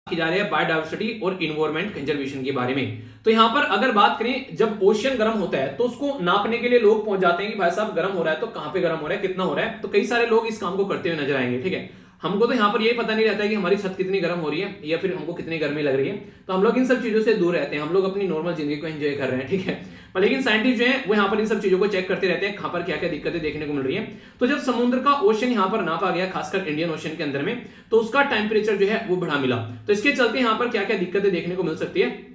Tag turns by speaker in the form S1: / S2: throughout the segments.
S1: की जा रही है बायोडायवर्सिटी और इन्वायरमेंट कंजर्वेशन के बारे में। तो यहां पर अगर बात करें, जब ओशियन गर्म होता है तो उसको नापने के लिए लोग पहुंच जाते हैं कि भाई साहब गर्म हो रहा है तो कहां पे गर्म हो रहा है, कितना हो रहा है। तो कई सारे लोग इस काम को करते हुए नजर आएंगे। ठीक है, हमको तो यहाँ पर यही पता नहीं रहता है कि हमारी छत कितनी गर्म हो रही है या फिर हमको कितनी गर्मी लग रही है। तो हम लोग इन सब चीजों से दूर रहते हैं, हम लोग अपनी नॉर्मल जिंदगी को एंजॉय कर रहे हैं। ठीक है, पर लेकिन साइंटिस्ट जो है वो यहाँ पर इन सब चीजों को चेक करते रहते हैं कहां पर क्या क्या दिक्कतें देखने को मिल रही है। तो जब समुद्र का ओशन यहाँ पर नापा गया, खासकर इंडियन ओशन के अंदर में, तो उसका टेम्परेचर जो है वो बढ़ा मिला। तो इसके चलते यहाँ पर क्या क्या दिक्कतें देखने को मिल सकती है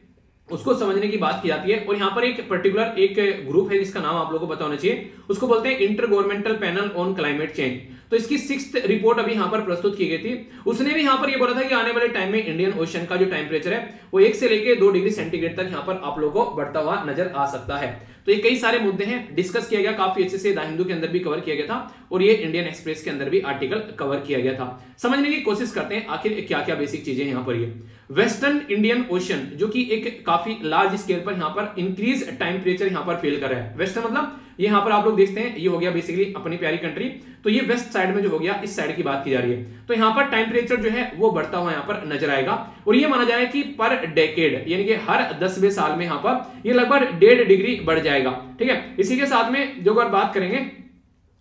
S1: उसको समझने की बात की जाती है। और यहाँ पर एक पर्टिकुलर एक ग्रुप है जिसका नाम आप लोगों को पता होना चाहिए, उसको बोलते हैं inter governmental panel on climate change. तो इसकी 6th रिपोर्ट अभी यहाँ पर प्रस्तुत की गई थी। उसने भी यहाँ पर ये बोला था कि आने वाले टाइम में इंडियन ओशन का जो टेम्परेचर है वो 1 से लेकर 2 डिग्री सेंटीग्रेड तक यहाँ पर आप लोगों को बढ़ता हुआ नजर आ सकता है। तो ये कई सारे मुद्दे हैं, डिस्कस किया गया काफी अच्छे से, द हिंदू के अंदर भी कवर किया गया था और ये इंडियन एक्सप्रेस के अंदर भी आर्टिकल कवर किया गया था। समझने की कोशिश करते हैं आखिर क्या क्या बेसिक चीजें यहाँ पर। ये वेस्टर्न इंडियन ओशन जो कि एक काफी लार्ज स्केल पर यहाँ पर इंक्रीज टेम्परेचर यहाँ पर फील कर रहा है। वेस्टर्न मतलब ये यहाँ पर आप लोग देखते हैं, ये हो गया बेसिकली अपनी प्यारी कंट्री। तो ये वेस्ट साइड में जो हो गया, इस साइड की बात की जा रही है। तो यहाँ पर टेम्परेचर जो है वो बढ़ता हुआ यहाँ पर नजर आएगा और ये माना जाए कि पर डेकेड यानी कि हर 10वें साल में यहाँ पर ये लगभग 1.5 डिग्री बढ़ जाएगा। ठीक है, इसी के साथ में जो अगर बात करेंगे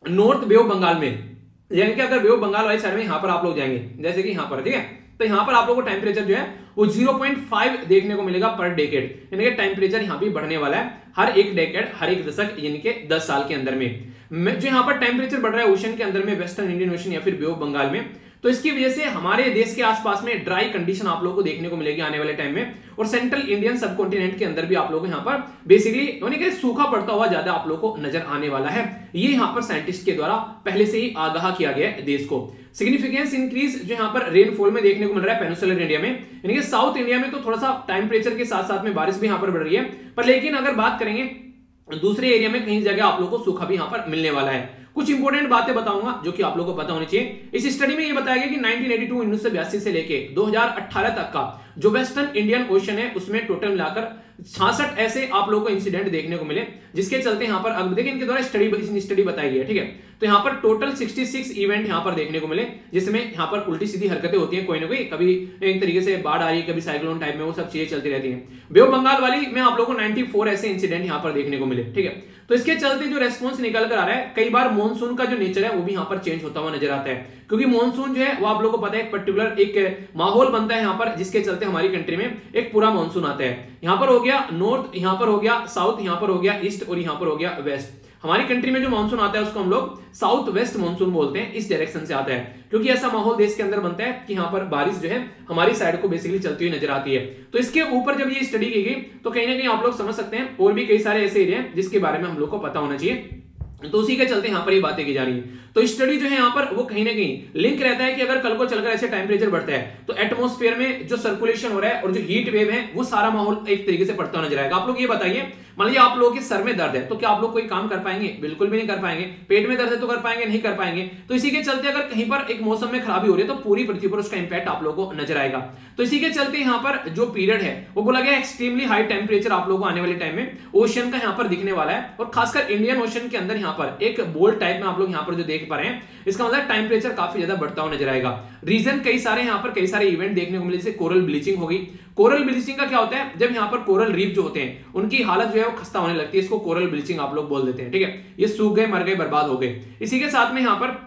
S1: नॉर्थ बे ऑफ बंगाल में, यानी कि अगर बे ऑफ बंगाल वाली साइड में यहाँ पर आप लोग जाएंगे, जैसे कि यहाँ पर, ठीक है, तो यहाँ पर आप लोगों को टेम्परेचर जो है वो 0.5 देखने को मिलेगा पर डेकेड, यानी कि टेम्परेचर यहाँ भी बढ़ने वाला है हर एक डेकेड, हर एक दशक, यानी कि 10 साल के अंदर में जो यहाँ पर टेम्परेचर बढ़ रहा है ओशन के अंदर में, वेस्टर्न इंडियन ओशन या फिर बे ऑफ बंगाल में। तो इसकी वजह से हमारे देश के आसपास में ड्राई कंडीशन आप लोगों को देखने को मिलेगी आने वाले टाइम में, और सेंट्रल इंडियन सबकॉन्टिनेंट के अंदर भी आप लोगों को यहाँ पर बेसिकली यानी कि सूखा पड़ता हुआ ज्यादा आप लोगों को नजर आने वाला है। ये यहाँ पर साइंटिस्ट के द्वारा पहले से ही आगाह किया गया है देश को। सिग्निफिकेंस इंक्रीज जो यहाँ पर रेनफॉल में देखने को मिल रहा है पेनिनसुलर इंडिया में, यानी कि साउथ इंडिया में तो थोड़ा सा टेम्परेचर के साथ साथ में बारिश भी यहाँ पर बढ़ रही है, पर लेकिन अगर बात करेंगे दूसरे एरिया में कहीं जगह आप लोगों को सूखा भी यहाँ पर मिलने वाला है। कुछ इंपोर्टेंट बातें बताऊंगा जो कि आप लोगों को पता होनी चाहिए। इस स्टडी में ये बताया गया कि 1982 से लेके 2018 तक का जो वेस्टर्न इंडियन ओशन है उसमें टोटल मिलाकर 66 ऐसे आप लोगों को इंसिडेंट देखने को मिले, जिसके चलते यहाँ पर अब देखिए इनके द्वारा स्टडी बताई गई है। ठीक है, तो यहाँ पर टोटल 66 इवेंट यहाँ पर देखने को मिले, जिसमें यहाँ पर उल्टी सीधी हरकतें होती हैं कोई ना कोई, कभी एक तरीके से बाढ़ आ रही है, कभी साइक्लोन टाइप में, वो सब चीजें चलती रहती हैं। बे ऑफ बंगाल वाली में आप लोगों को 94 ऐसे इंसिडेंट यहाँ पर देखने को मिले। ठीक है, तो इसके चलते जो रेस्पॉन्स निकल कर आ रहा है, कई बार मानसून का जो नेचर है वो भी यहाँ पर चेंज होता हुआ नजर आता है, क्योंकि मानसून जो है वो आप लोगों को पता है एक पर्टिकुलर एक माहौल बनता है यहाँ पर, जिसके चलते हमारी कंट्री में एक पूरा मानसून आता है। यहाँ पर हो गया नॉर्थ, यहाँ पर हो गया साउथ, यहाँ पर हो गया ईस्ट और यहाँ पर हो गया वेस्ट। हमारी कंट्री में जो मानसून आता है उसको हम लोग साउथ वेस्ट मानसून बोलते हैं, इस डायरेक्शन से आता है, क्योंकि ऐसा माहौल देश के अंदर बनता है कि यहाँ पर बारिश जो है हमारी साइड को बेसिकली चलती हुई नजर आती है। तो इसके ऊपर जब ये स्टडी की गई तो कहीं ना कहीं आप लोग समझ सकते हैं और भी कई सारे ऐसे एरिया हैं जिसके बारे में हम लोग को पता होना चाहिए, तो उसी के चलते यहाँ पर ये बातें की जा रही है। तो स्टडी जो है यहाँ पर वो कहीं ना कहीं लिंक रहता है कि अगर कल को चलकर ऐसे टेम्परेचर बढ़ता है तो एटमॉस्फेयर में जो सर्कुलेशन हो रहा है और जो हीट वेव है वो सारा माहौल एक तरीके से पड़ता नजर आएगा। आप लोग ये बताइए, मान लीजिए आप लोगों के सर में दर्द है तो क्या आप लोग कोई काम कर पाएंगे? बिल्कुल भी नहीं कर पाएंगे। पेट में दर्द है तो कर पाएंगे? नहीं कर पाएंगे। तो इसी के चलते अगर कहीं पर एक मौसम में खराबी हो रही है तो पूरी पृथ्वी पर उसका इंपैक्ट आप लोगों को नजर आएगा। तो इसी के चलते यहाँ पर जो पीरियड है वो बोला गया एक्सट्रीमली हाई टेम्परेचर आप लोगों को आने वाले टाइम में ओशन का यहाँ पर दिखने वाला है, और खासकर इंडियन ओशन के अंदर यहाँ पर एक बोल्ड टाइप में आप लोग यहाँ पर जो देख पा रहे हैं, इसका मतलब टेम्परेचर काफी ज्यादा बढ़ता हुआ नजर आएगा। रीजन कई सारे यहाँ पर कई सारे इवेंट देखने को मिले, जैसे कोरल ब्लीचिंग होगी। कोरल ब्लीचिंग का क्या होता है, जब यहाँ पर कोरल रीफ जो होते हैं उनकी हालत जो है वो खस्ता होने लगती है, इसको कोरल ब्लीचिंग आप लोग बोल देते हैं। ठीक है, ये सूख गए, मर गए, बर्बाद हो गए। इसी के साथ में यहाँ पर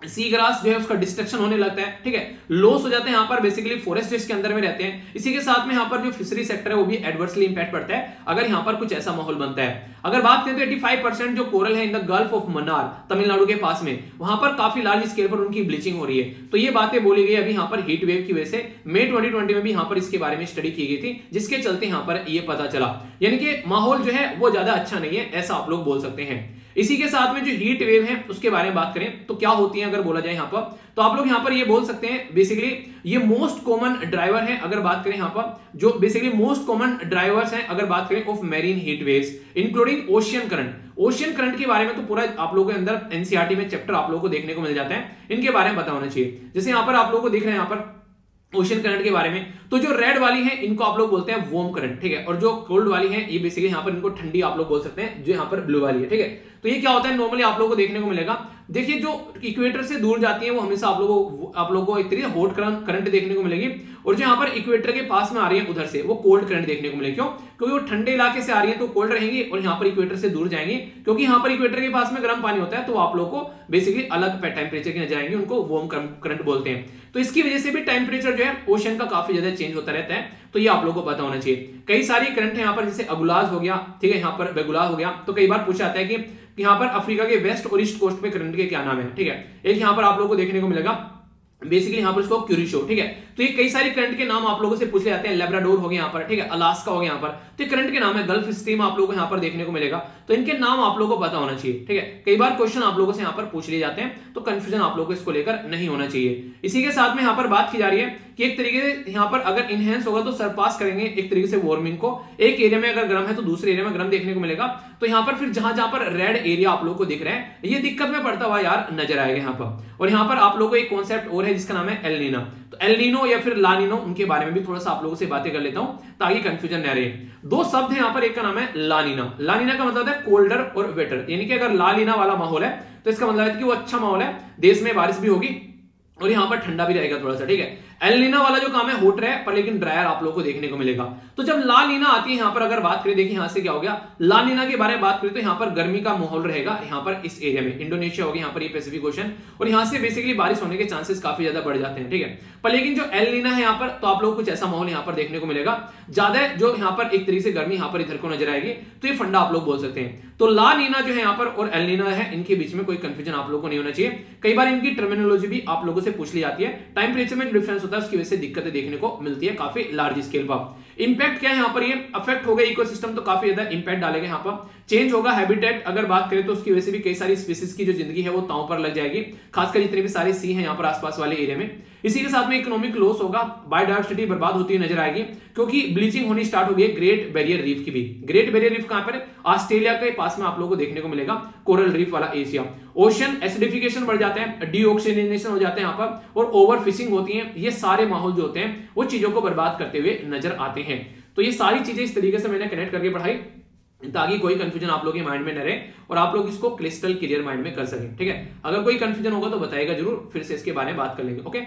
S1: सी ग्रास जो है उसका डिस्ट्रक्शन होने लगता है। ठीक है, लॉस हो जाते हैं यहाँ पर, बेसिकली फॉरेस्ट इसके अंदर में रहते हैं। इसी के साथ में यहाँ पर जो फिशरी सेक्टर है वो भी एडवर्सली इंपैक्ट पड़ता है अगर यहाँ पर कुछ ऐसा माहौल बनता है। अगर बात करें तो 85% जो कोरल है in the gulf of Mannar, Tamil Nadu के पास में, वहां पर काफी लार्ज स्केल पर उनकी ब्लीचिंग हो रही है। तो ये बातें बोली गई अभी यहाँ पर हीट वेव की वजह से। मई 2020 में भी यहाँ पर इसके बारे में स्टडी की गई थी, जिसके चलते यहाँ पर ये पता चला, यानी कि माहौल जो है वो ज्यादा अच्छा नहीं है, ऐसा आप लोग बोल सकते हैं। इसी के साथ में जो हीट वेव है उसके बारे में बात करें तो क्या होती है अगर बोला जाए यहाँ पर, तो आप लोग यहाँ पर ये बोल सकते हैं बेसिकली ये मोस्ट कॉमन ड्राइवर है। अगर बात करें यहाँ पर जो बेसिकली मोस्ट कॉमन ड्राइवर्स हैं अगर बात करें of marine heat waves including ocean current. Ocean current के बारे में तो पूरा आप लोगों के अंदर एनसीईआरटी में चैप्टर आप लोगों को देखने को मिल जाता है, इनके बारे में पता होना चाहिए। जैसे यहाँ पर आप लोगों को दिख रहे हैं यहाँ पर ओशन करंट के बारे में, तो जो रेड वाली है इनको आप लोग बोलते हैं वार्म करंट। ठीक है, और जो कोल्ड वाली है ये बेसिकली यहाँ पर इनको ठंडी आप लोग बोल सकते हैं, जो यहाँ पर ब्लू वाली है। ठीक है, तो तो ये क्या होता है, नॉर्मली आप लोगों को देखने को मिलेगा। देखिए जो इक्वेटर से दूर जाती है वो हमेशा आप लोगों को एक तरीके हॉट करंट देखने को मिलेगी, और जो यहाँ पर इक्वेटर के पास में आ रही है उधर से वो कोल्ड करंट देखने को मिलेगी। क्यों? क्योंकि वो ठंडे इलाके से आ रही है तो कोल्ड रहेंगी, और यहाँ पर इक्वेटर से दूर जाएंगे क्योंकि यहाँ पर इक्वेटर के पास में गर्म पानी होता है, तो आप लोगों को बेसिकली अलग टेम्परेचर की नजर आएंगे, उनको वार्म करंट बोलते हैं। तो इसकी वजह से भी टेम्परेचर जो है ओशन का काफी ज्यादा चेंज होता रहता है, तो ये आप लोगों को पता होना चाहिए। कई सारी करंट है यहाँ पर, जैसे अगुलाज हो गया, ठीक है, यहाँ पर बेगुलाज हो गया। तो कई बार पूछा जाता है कि यहाँ पर अफ्रीका के वेस्ट और ईस्ट कोस्ट पे करंट के क्या नाम है, ठीक है। एक यहाँ पर आप लोगों को देखने को मिलेगा बेसिकली यहाँ पर इसको क्यूरिशो, ठीक है। तो ये कई सारी करंट के नाम आप लोगों से पूछे जाते हैं, लेब्राडोर हो गया यहाँ पर, ठीक है, अलास्का हो गया यहाँ पर, तो ये करंट के नाम है। गल्फ स्ट्रीम आप लोगों को यहाँ पर देखने को मिलेगा, तो इनके नाम आप लोगों को पता होना चाहिए, ठीक है। कई बार क्वेश्चन आप लोगों से यहाँ पर पूछ लिए जाते हैं, तो कंफ्यूजन आप लोगों को इसको लेकर नहीं होना चाहिए। इसी के साथ में यहाँ पर बात की जा रही है कि एक तरीके से यहाँ पर अगर इनहेंस होगा तो सरपास करेंगे एक तरीके से वार्मिंग को। एक एरिया में अगर गर्म है तो दूसरे एरिया में गर्म देखने को मिलेगा। तो यहाँ पर फिर जहां जहां पर रेड एरिया आप लोगों को दिख रहा है, ये दिक्कत में पड़ता हुआ यार नजर आएगा यहाँ पर। और यहाँ पर आप लोगों को एक कॉन्सेप्ट और है जिसका नाम है एल नीनो। तो एल नीनो या फिर ला नीनो, उनके बारे में भी थोड़ा सा आप लोगों से बातें कर लेता हूं ताकि कंफ्यूजन न रहे। दो शब्द है यहाँ पर, एक का नाम है ला नीना। ला नीना का मतलब है कोल्डर और वेटर, यानी कि अगर ला नीना वाला माहौल है तो इसका मतलब है कि वो अच्छा माहौल है, देश में बारिश भी होगी और यहाँ पर ठंडा भी रहेगा थोड़ा सा, ठीक है। एल नीना वाला जो काम है हॉट है पर लेकिन ड्रायर आप लोगों को देखने को मिलेगा। तो जब ला नीना आती है यहाँ पर अगर बात करें, देखिए यहाँ से क्या हो गया, ला नीना के बारे में बात करें तो यहाँ पर गर्मी का माहौल रहेगा यहाँ पर इस एरिया में, इंडोनेशिया हो गया यहाँ पर, ये पैसिफिक ओशन, और यहाँ से बेसिकली बारिश होने के चांसेस काफी ज्यादा बढ़ जाते हैं, ठीक है। पर लेकिन जो एल नीना है यहाँ पर, तो आप लोगों को कुछ ऐसा माहौल यहाँ पर देखने को मिलेगा, ज्यादा जो यहाँ पर एक तरीके से गर्मी यहाँ पर इधर को नजर आएगी, तो ये फंडा आप लोग बोल सकते हैं। तो ला नीना जो है यहाँ पर और एल नीना है, इनके बीच में कोई कंफ्यूजन आप लोगों को नहीं होना चाहिए। कई बार इनकी टर्मिनोलॉजी भी आप लोगों से पूछ ली जाती है, टेम्परेचर में डिफरेंस होता है उसकी वजह से दिक्कतें देखने को मिलती है काफी लार्ज स्केल पर। इंपैक्ट क्या है यहाँ पर, ये अफेक्ट होगा इकोसिस्टम, तो काफी ज्यादा इंपैक्ट डालेगा यहाँ पर। चेंज होगा हैबिटेट, अगर बात करें तो उसकी वजह से भी कई सारी स्पीसीज की जो जिंदगी है वो ताव पर लग जाएगी, खासकर जितने भी सारे सी हैं यहाँ पर आसपास वाले एरिया में। इसी के साथ में इकोनॉमिक लॉस होगा, बायोडायवर्सिटी बर्बाद होती हुई नजर आएगी क्योंकि ब्लीचिंग होनी स्टार्ट हो गई है ग्रेट बैरियर रीफ की भी। ग्रेट बैरियर रीफ कहां पर है, ऑस्ट्रेलिया के पास में आप लोगों को देखने को मिलेगा, कोरल रीफ वाला एशिया। ओशन एसिडिफिकेशन बढ़ जाता है, डीऑक्सीजनेशन हो जाते हैं यहाँ पर, और ओवर फिशिंग होती है। ये सारे माहौल जो होते हैं वो चीजों को बर्बाद करते हुए नजर आते हैं। तो ये सारी चीजें इस तरीके से मैंने कनेक्ट करके पढ़ाई ताकि कोई कंफ्यूजन आप लोगों के माइंड में न रहे और आप लोग इसको क्रिस्टल क्लियर माइंड में कर सकें, ठीक है। अगर कोई कंफ्यूजन होगा तो बताइएगा जरूर, फिर से इसके बारे में बात कर लेंगे, ओके।